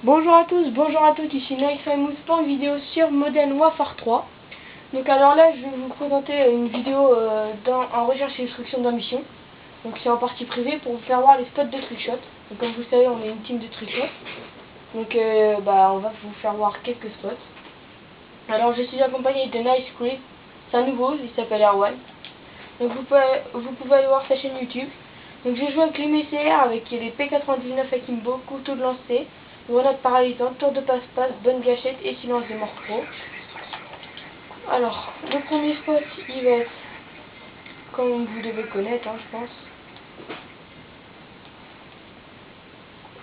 Bonjour à tous, bonjour à toutes, ici Naïfamous pour une vidéo sur Modern Warfare 3. Donc alors là je vais vous présenter une vidéo en recherche et instruction d'un mission. Donc c'est en partie privée pour vous faire voir les spots de trickshot. Donc comme vous le savez on est une team de trickshot. Donc on va vous faire voir quelques spots. Alors je suis accompagné de Nice Chris, c'est un nouveau, il s'appelle Erwan. Donc vous pouvez aller voir sa chaîne YouTube. Donc j'ai joué avec les MCR, avec les P99 Akimbo, couteau de lancer, grenade paralysante, tour de passe-passe, bonne gâchette et silence de mort pro. Alors, le premier spot, il va être, comme vous devez connaître, je pense.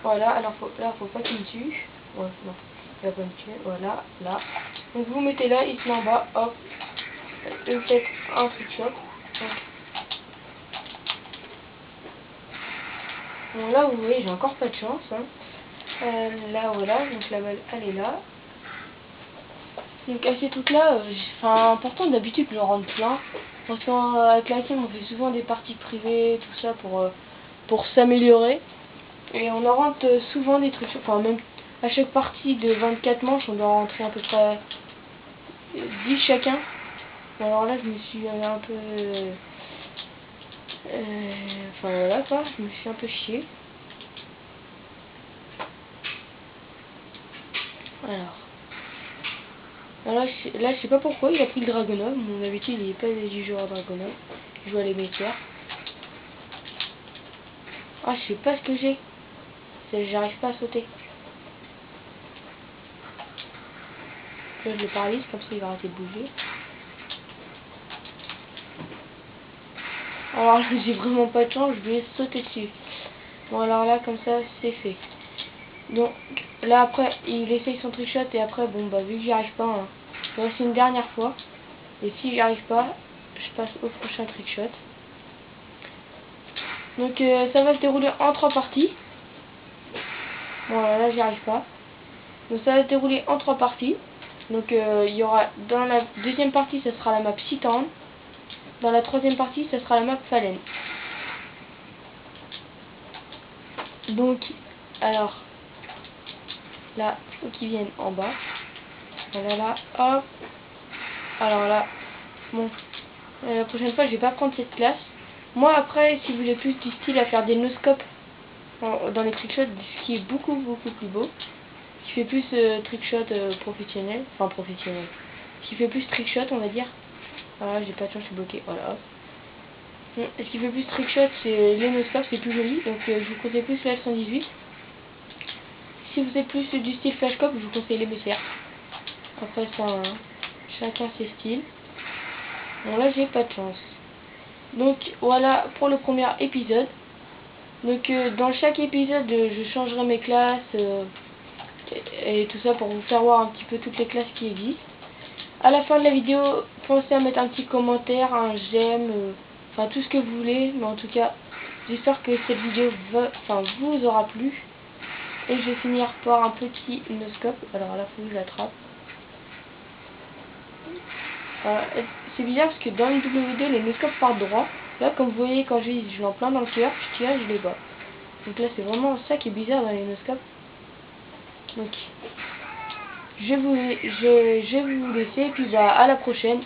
Voilà, alors là, faut pas qu'il me tue. Ouais, non, il va pas me tuer. Voilà, là. Donc vous mettez là, il se met en bas, hop. Vous faites un trickshot. Bon, là, vous voyez, j'ai encore pas de chance. Là, voilà, donc la balle, elle est là. Donc à ces trucs là, pourtant d'habitude je rentre plein. Parce qu'avec la team on fait souvent des parties privées, tout ça pour s'améliorer. Et on en rentre souvent des trucs, même à chaque partie de 24 manches on doit rentrer à peu près 10 chacun. Bon, alors là je me suis un peu... voilà quoi, je me suis un peu chié. Alors là, je sais pas pourquoi il a pris le Dragonov. Mon habitude, il n'est pas du joueur Dragonov. Il joue à l'émetteur. Ah, je sais pas ce que j'ai. J'arrive pas à sauter. Là, je le paralyse, comme ça il va arrêter de bouger. Alors là, j'ai vraiment pas de chance, je vais sauter dessus. Bon, alors là, comme ça, c'est fait. Donc, là, après, il essaye son trickshot et après, bon, vu que j'y arrive pas, je vais essayer une dernière fois. Et si j'y arrive pas, je passe au prochain trickshot. Donc, ça va se dérouler en 3 parties. Bon, là, j'y arrive pas. Donc, ça va se dérouler en 3 parties. Donc, il y aura, dans la deuxième partie, ça sera la map Citan. Dans la troisième partie, ça sera la map Fallen. Donc, alors, là, il faut qu'ils viennent en bas. Voilà, là, hop. Alors là, bon, la prochaine fois, je vais pas prendre cette classe. Moi, après, si vous avez plus du style à faire des no-scopes dans les trickshots, ce qui est beaucoup plus beau, qui fait plus trickshot professionnel, ce qui fait plus trickshot, on va dire. Voilà, j'ai pas de chance, je suis bloqué, voilà, hop. Ce qui fait plus trickshot, c'est les no-scopes, c'est plus joli, donc je vous conseille plus la F118. Si vous êtes plus du style flashcop, je vous conseille les MCR. Après ça, chacun ses styles. Bon, là j'ai pas de chance. Donc voilà pour le premier épisode. Donc dans chaque épisode je changerai mes classes et tout ça pour vous faire voir un petit peu toutes les classes qui existent. À la fin de la vidéo, pensez à mettre un petit commentaire, un j'aime, tout ce que vous voulez. Mais en tout cas, j'espère que cette vidéo vous aura plu. Et je vais finir par un petit no-scope. Alors là, faut que je l'attrape. C'est bizarre parce que dans une double vidéo, les no-scopes partent droit. Là, comme vous voyez, quand je vais en plein dans le cœur, je tire et je les bats. Donc là, c'est vraiment ça qui est bizarre dans les no-scopes. Donc, je vais vous laisser et puis à la prochaine.